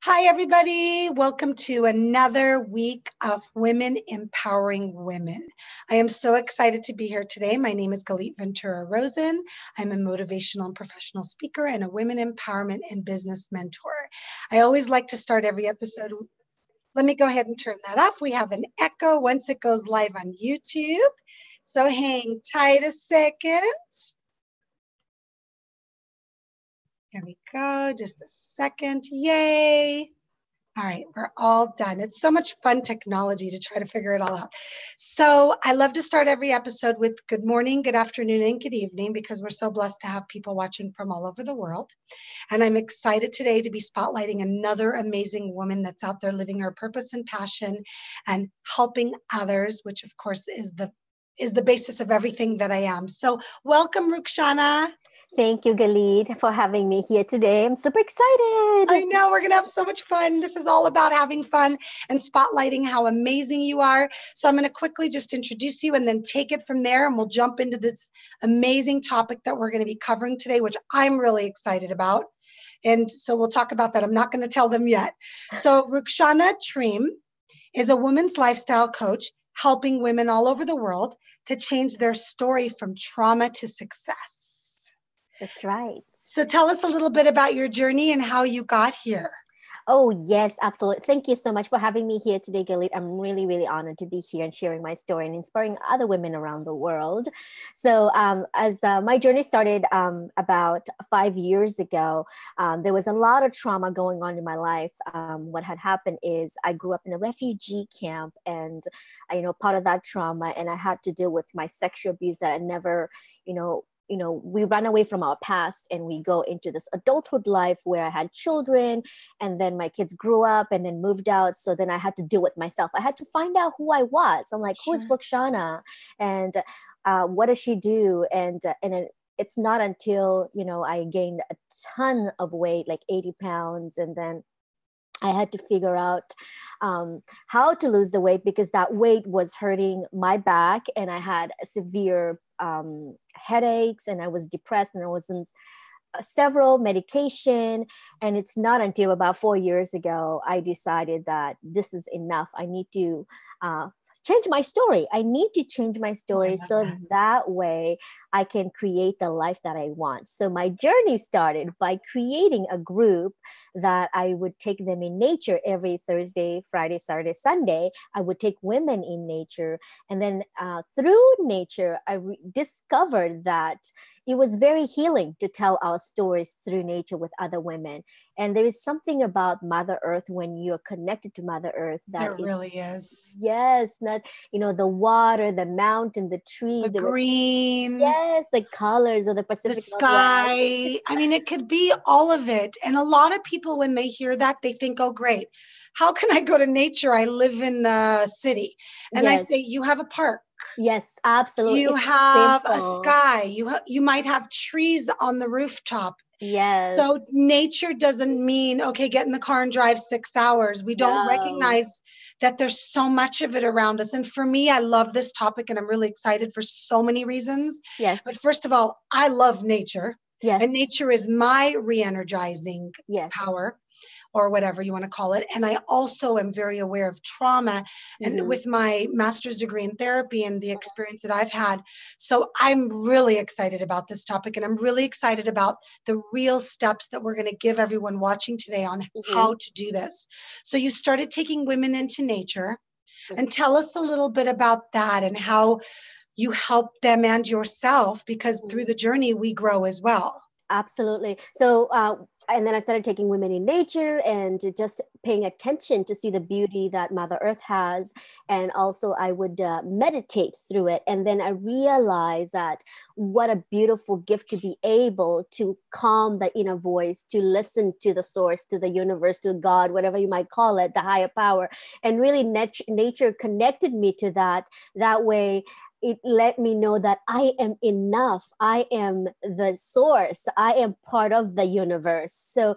Hi, everybody. Welcome to another week of Women Empowering Women. I am so excited to be here today. My name is Galit Ventura Rosen. I'm a motivational and professional speaker and a women empowerment and business mentor. I always like to start every episode. Let me go ahead and turn that off. We have an echo once it goes live on YouTube. So hang tight a second. Here we go, just a second, yay. All right, we're all done. It's so much fun technology to try to figure it all out. So I love to start every episode with good morning, good afternoon, and good evening because we're so blessed to have people watching from all over the world. And I'm excited today to be spotlighting another amazing woman that's out there living her purpose and passion and helping others, which of course is the basis of everything that I am. So welcome, Rukshana. Thank you, Galit, for having me here today. I'm super excited. I know we're going to have so much fun. This is all about having fun and spotlighting how amazing you are. So I'm going to quickly just introduce you and then take it from there. And we'll jump into this amazing topic that we're going to be covering today, which I'm really excited about. And so we'll talk about that. I'm not going to tell them yet. So Rukshana Triem is a women's lifestyle coach helping women all over the world to change their story from trauma to success. That's right. So tell us a little bit about your journey and how you got here. Oh, yes, absolutely. Thank you so much for having me here today, Galit. I'm really, really honored to be here and sharing my story and inspiring other women around the world. So as my journey started about 5 years ago, there was a lot of trauma going on in my life. What had happened is I grew up in a refugee camp and, part of that trauma, and I had to deal with my sexual abuse that I never, we run away from our past and we go into this adulthood life where I had children and then my kids grew up and then moved out. So then I had to deal with myself. I had to find out who I was. I'm like, Sure. Who's Rukshana? And what does she do? And it's not until, I gained a ton of weight, like 80 pounds. And then I had to figure out how to lose the weight because that weight was hurting my back and I had severe headaches and I was depressed and I was in several medication. And it's not until about 4 years ago, I decided that this is enough. I need to change my story. I need to change my story that way I can create the life that I want. So my journey started by creating a group that I would take them in nature every Thursday, Friday, Saturday, Sunday. I would take women in nature. And then through nature, I discovered that it was very healing to tell our stories through nature with other women. And there is something about Mother Earth when you're connected to Mother Earth that really is. Yes, not the water, the mountain, the tree, the green. Yes, the colors of the Pacific the sky. I mean, it could be all of it. And a lot of people, when they hear that, they think, oh, great. How can I go to nature? I live in the city. And yes. I say, you have a park. Yes, absolutely. You have a sky. You might have trees on the rooftop. Yes. So nature doesn't mean, okay, get in the car and drive 6 hours. We don't recognize that there's so much of it around us. And for me, I love this topic and I'm really excited for so many reasons. Yes. But first of all, I love nature. Yes. And nature is my re-energizing power, or whatever you want to call it. And I also am very aware of trauma and with my master's degree in therapy and the experience that I've had. So I'm really excited about this topic and I'm really excited about the real steps that we're going to give everyone watching today on how to do this. So you started taking women into nature and tell us a little bit about that and how you help them and yourself, because through the journey we grow as well. Absolutely. So, and then I started taking women in nature and just paying attention to see the beauty that Mother Earth has. And also I would meditate through it. And then I realized that what a beautiful gift to be able to calm the inner voice, to listen to the source, to the universe, to God, whatever you might call it, the higher power. And really nature connected me to that. That way it let me know that I am enough. I am the source. I am part of the universe. So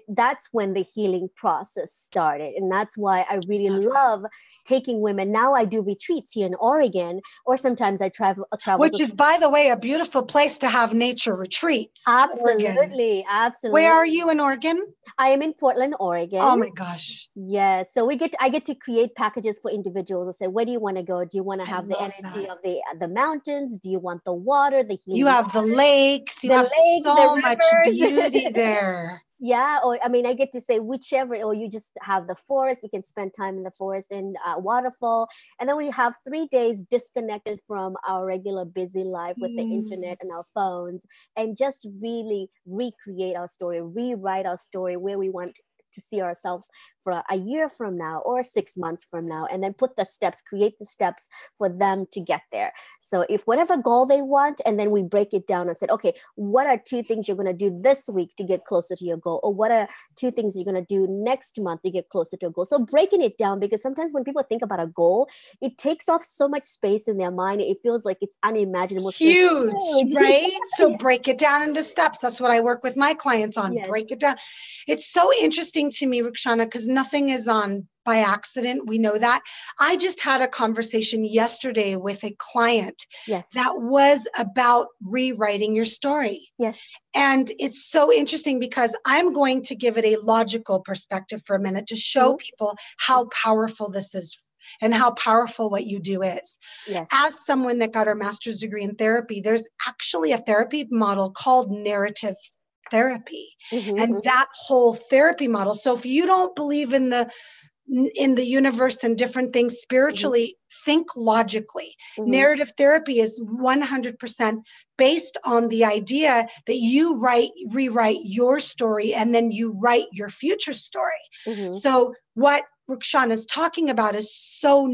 that's when the healing process started. And that's why I really love taking women. Now I do retreats here in Oregon, or sometimes I travel. Which is, by the way, a beautiful place to have nature retreats. Absolutely. Oregon. Absolutely. Where are you in Oregon? I am in Portland, Oregon. Oh my gosh. Yes. So I get to create packages for individuals. I say, where do you want to go? Do you want to have the energy of the mountains? Do you want the water, the healing? You have the lakes. You have so much beauty there. Yeah. Or, I mean, I get to say whichever, or you just have the forest. We can spend time in the forest and waterfall. And then we have 3 days disconnected from our regular busy life with the internet and our phones, and just really recreate our story, rewrite our story where we want to see ourselves for a year from now or 6 months from now, and then create the steps for them to get there. So if whatever goal they want, and then we break it down and said, okay, what are 2 things you're going to do this week to get closer to your goal? Or what are 2 things you're going to do next month to get closer to a goal? So breaking it down, because sometimes when people think about a goal, it takes off so much space in their mind. It feels like it's unimaginable. Huge, right? So break it down into steps. That's what I work with my clients on. Yes. Break it down. It's so interesting to me, Rukshana, because nothing is on by accident. We know that. I just had a conversation yesterday with a client that was about rewriting your story. Yes. And it's so interesting because I'm going to give it a logical perspective for a minute to show people how powerful this is and how powerful what you do is. Yes. As someone that got her master's degree in therapy, there's actually a therapy model called narrative therapy. And that whole therapy model. So if you don't believe in the universe and different things spiritually, think logically. Narrative therapy is 100% based on the idea that you rewrite your story, and then you write your future story. So what Rukshana is talking about is so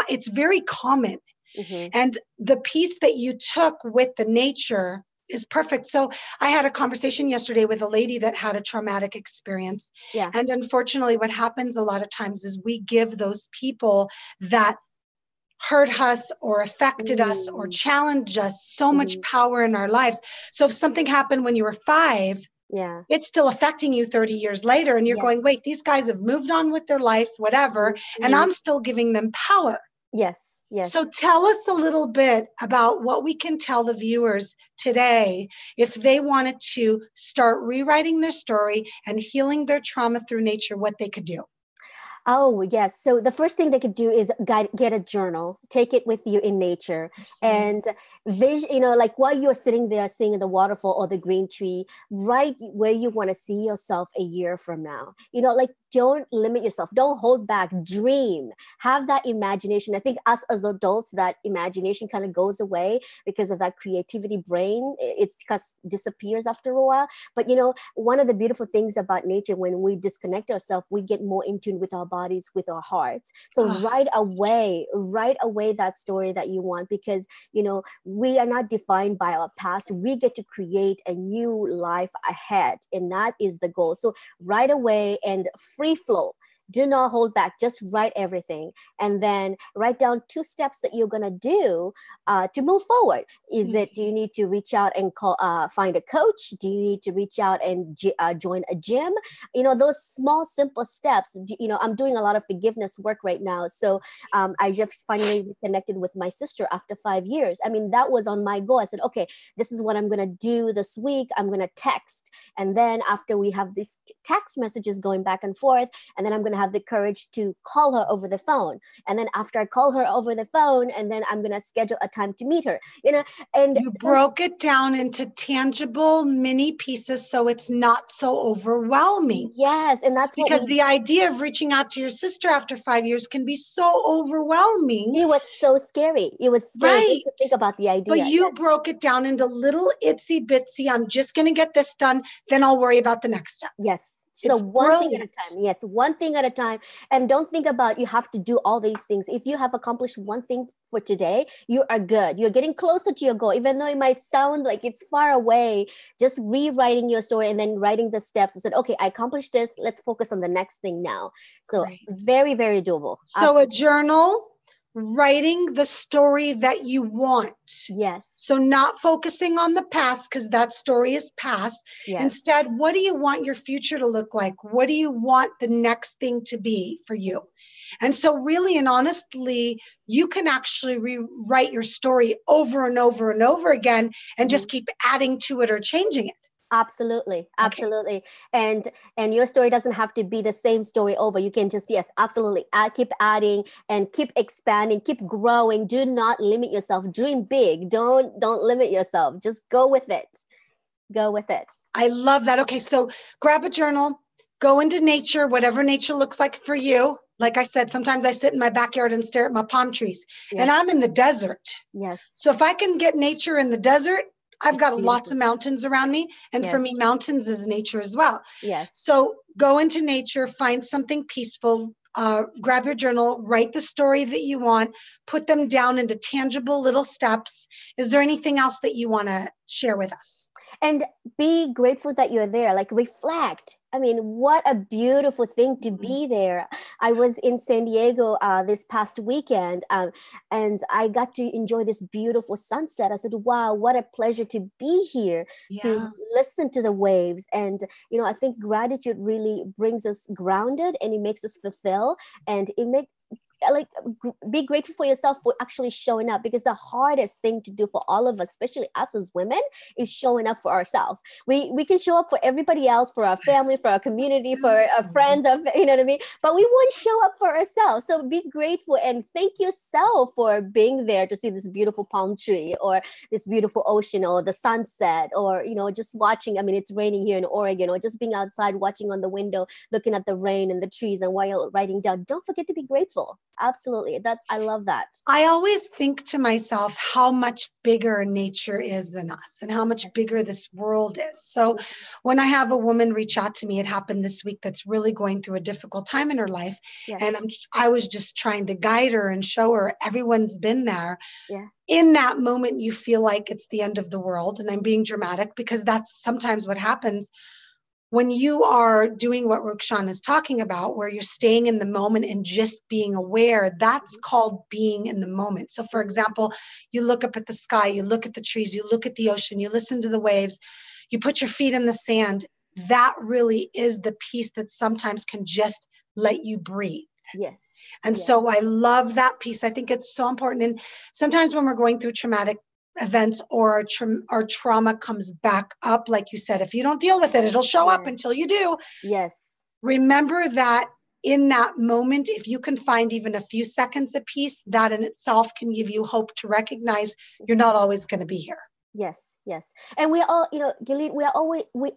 it's very common. And the piece that you took with the nature is perfect. So I had a conversation yesterday with a lady that had a traumatic experience. Yeah. And unfortunately, what happens a lot of times is we give those people that hurt us or affected us or challenged us so much power in our lives. So if something happened when you were 5, it's still affecting you 30 years later. And you're going, wait, these guys have moved on with their life, whatever. And I'm still giving them power. Yes. Yes. So tell us a little bit about what we can tell the viewers today if they wanted to start rewriting their story and healing their trauma through nature, what they could do. Oh, yes. So the first thing they could do is get a journal, take it with you in nature. And like while you're sitting there seeing the waterfall or the green tree, write where you want to see yourself a year from now. Like don't limit yourself. Don't hold back. Dream. Have that imagination. I think us as adults, that imagination kind of goes away because of that creativity brain. It's disappears after a while. But one of the beautiful things about nature, when we disconnect ourselves, we get more in tune with our bodies, with our hearts. So write away that story that you want, because we are not defined by our past. We get to create a new life ahead, and that is the goal. So write away and free flow. Do not hold back. Just write everything, and then write down 2 steps that you're gonna do to move forward. Do you need to reach out and find a coach? Do you need to reach out and join a gym? Those small, simple steps. I'm doing a lot of forgiveness work right now. So I just finally reconnected with my sister after 5 years. I mean, that was on my goal. I said, okay, this is what I'm gonna do this week. I'm gonna text, and then after we have these text messages going back and forth, and then I'm gonna have the courage to call her over the phone. And then after I call her over the phone, and then I'm going to schedule a time to meet her, and you broke it down into tangible mini pieces. So it's not so overwhelming. Yes. And that's because the idea of reaching out to your sister after 5 years can be so overwhelming. It was so scary. It was scary just to think about the idea. But you broke it down into little itsy bitsy. I'm just going to get this done. Then I'll worry about the next step. Yes. So one thing at a time. Yes, one thing at a time. And don't think about you have to do all these things. If you have accomplished one thing for today, you are good. You're getting closer to your goal, even though it might sound like it's far away. Just rewriting your story and then writing the steps and said, okay, I accomplished this. Let's focus on the next thing now. So very, very doable. So a journal, writing the story that you want. Yes. So not focusing on the past, because that story is past. Yes. Instead, what do you want your future to look like? What do you want the next thing to be for you? And so really and honestly, you can actually rewrite your story over and over and over again and just keep adding to it or changing it. Absolutely. Absolutely. Okay. And your story doesn't have to be the same story over. You can just, yes, absolutely. Keep adding and keep expanding, keep growing. Do not limit yourself. Dream big. Don't limit yourself. Just go with it. Go with it. I love that. Okay. So grab a journal, go into nature, whatever nature looks like for you. Like I said, sometimes I sit in my backyard and stare at my palm trees. Yes. And I'm in the desert. Yes. So if I can get nature in the desert, I've got lots of mountains around me. And for me, mountains is nature as well. Yes. So go into nature, find something peaceful, grab your journal, write the story that you want, put them down into tangible little steps. Is there anything else that you want to share with us? And be grateful that you're there, like reflect. I mean, what a beautiful thing to be there. I was in San Diego this past weekend and I got to enjoy this beautiful sunset. I said, wow, what a pleasure to be here, to listen to the waves. And, you know, I think gratitude really brings us grounded and it makes us fulfill, and it makes be grateful for yourself for actually showing up, because the hardest thing to do for all of us, especially us as women, is showing up for ourselves. We can show up for everybody else, for our family, for our community, for our friends, you know what I mean? But we won't show up for ourselves. So be grateful and thank yourself for being there to see this beautiful palm tree or this beautiful ocean or the sunset, or, you know, just watching. I mean, it's raining here in Oregon, or just being outside watching on the window, looking at the rain and the trees, and while you're writing down, don't forget to be grateful. Absolutely. I love that. I always think to myself how much bigger nature is than us and how much bigger this world is. So when I have a woman reach out to me, it happened this week, that's really going through a difficult time in her life. Yes. And I was just trying to guide her and show her everyone's been there. Yeah. In that moment, you feel like it's the end of the world. And I'm being dramatic because that's sometimes what happens when you are doing what Rukshana is talking about, where you're staying in the moment and just being aware. That's called being in the moment. So for example, you look up at the sky, you look at the trees, you look at the ocean, you listen to the waves, you put your feet in the sand. That really is the piece that sometimes can just let you breathe. Yes. And so I love that piece. I think it's so important. And sometimes when we're going through traumatic events or our trauma comes back up, like you said, if you don't deal with it, it'll show up until you do. Yes. Remember that in that moment, if you can find even a few seconds of peace, that in itself can give you hope to recognize you're not always going to be here. Yes, yes. And we all, you know, Gillian,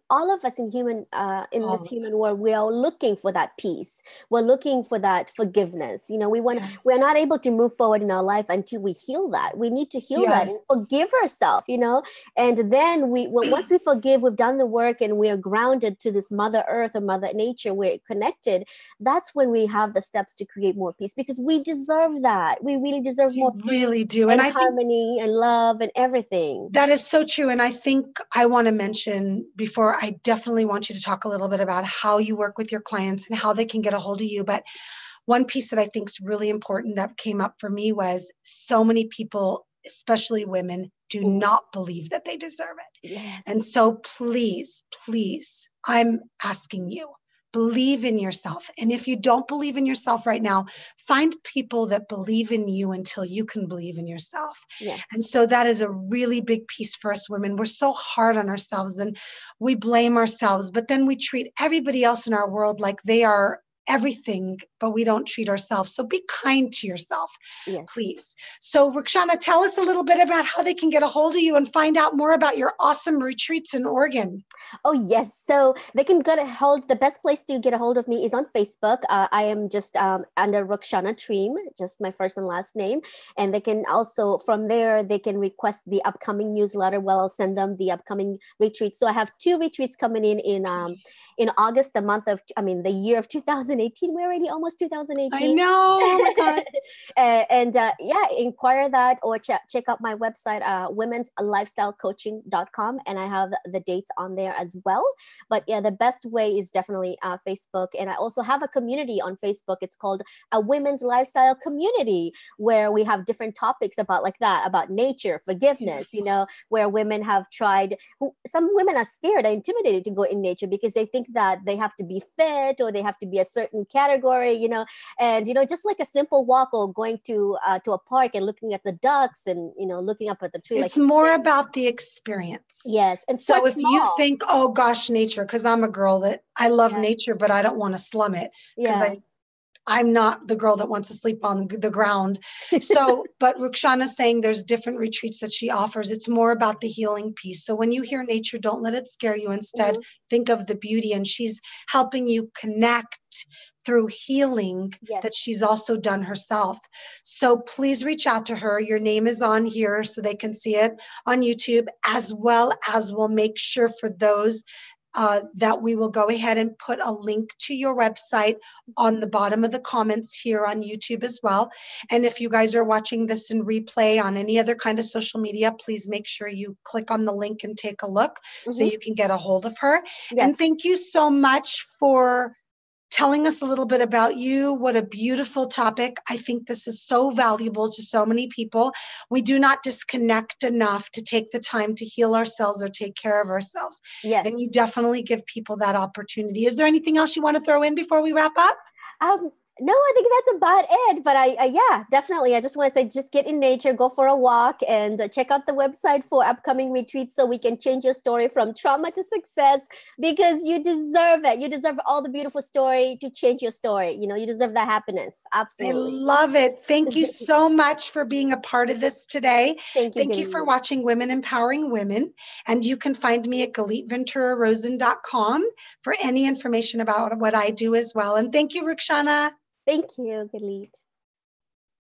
all of us in this human world, we are looking for that peace. We're looking for that forgiveness. You know, we're not able to move forward in our life until we heal that. We need to heal that and forgive ourselves, you know, and then once we forgive, we've done the work and we are grounded to this Mother Earth or Mother Nature, we're connected. That's when we have the steps to create more peace, because we deserve that. We really deserve more peace. Really do. And harmony and love and everything. That is so true. And I think I want to mention before, I definitely want you to talk a little bit about how you work with your clients and how they can get a hold of you. But one piece that I think is really important that came up for me was so many people, especially women, do not believe that they deserve it. Yes. And so please, please, I'm asking you, believe in yourself. And if you don't believe in yourself right now, find people that believe in you until you can believe in yourself. Yes. And so that is a really big piece for us women. We're so hard on ourselves and we blame ourselves, but then we treat everybody else in our world like they are everything, but we don't treat ourselves. So be kind to yourself, please. So Rukshana, tell us a little bit about how they can get a hold of you and find out more about your awesome retreats in Oregon. Oh, yes. So they can the best place to get a hold of me is on Facebook. I am just under Rukshana Triem, just my first and last name. And they can also, from there, they can request the upcoming newsletter. Well, I'll send them the upcoming retreats. So I have 2 retreats coming in August, the year of 2018. We're already almost almost 2018. I know. Oh my God. Yeah, inquire that or check out my website, womenslifestylecoaching.com. And I have the dates on there as well. But yeah, the best way is definitely Facebook. And I also have a community on Facebook. It's called a Women's Lifestyle Community, where we have different topics about like that, about nature, forgiveness, you know, where women have tried, some women are scared, are intimidated to go in nature because they think that they have to be fit or they have to be a certain category, you know, and, you know, just like a simple walk or going to a park and looking at the ducks and, you know, looking up at the tree. It's like more about the experience. Yes. And so if you think, oh gosh, nature, because I'm a girl that I love nature, but I don't want to slum it because I'm not the girl that wants to sleep on the ground. So, but Rukshana's saying there's different retreats that she offers. It's more about the healing piece. So when you hear nature, don't let it scare you. Instead, think of the beauty. And she's helping you connect through healing that she's also done herself. So please reach out to her. Your name is on here so they can see it on YouTube, as well as we'll make sure for those that we will go ahead and put a link to your website on the bottom of the comments here on YouTube as well. And if you guys are watching this in replay on any other kind of social media, please make sure you click on the link and take a look so you can get a hold of her. And thank you so much for telling us a little bit about you. What a beautiful topic. I think this is so valuable to so many people. We do not disconnect enough to take the time to heal ourselves or take care of ourselves. And you definitely give people that opportunity. Is there anything else you want to throw in before we wrap up? No, I think that's about it. But yeah, definitely. I just want to say, just get in nature, go for a walk, and check out the website for upcoming retreats so we can change your story from trauma to success, because you deserve it. You deserve all the beautiful story to change your story. You know, you deserve that happiness. Absolutely. I love it. Thank you so much for being a part of this today. Thank you for watching Women Empowering Women. And you can find me at GalitVenturaRosen.com for any information about what I do as well. And thank you, Rukshana. Thank you, Galit.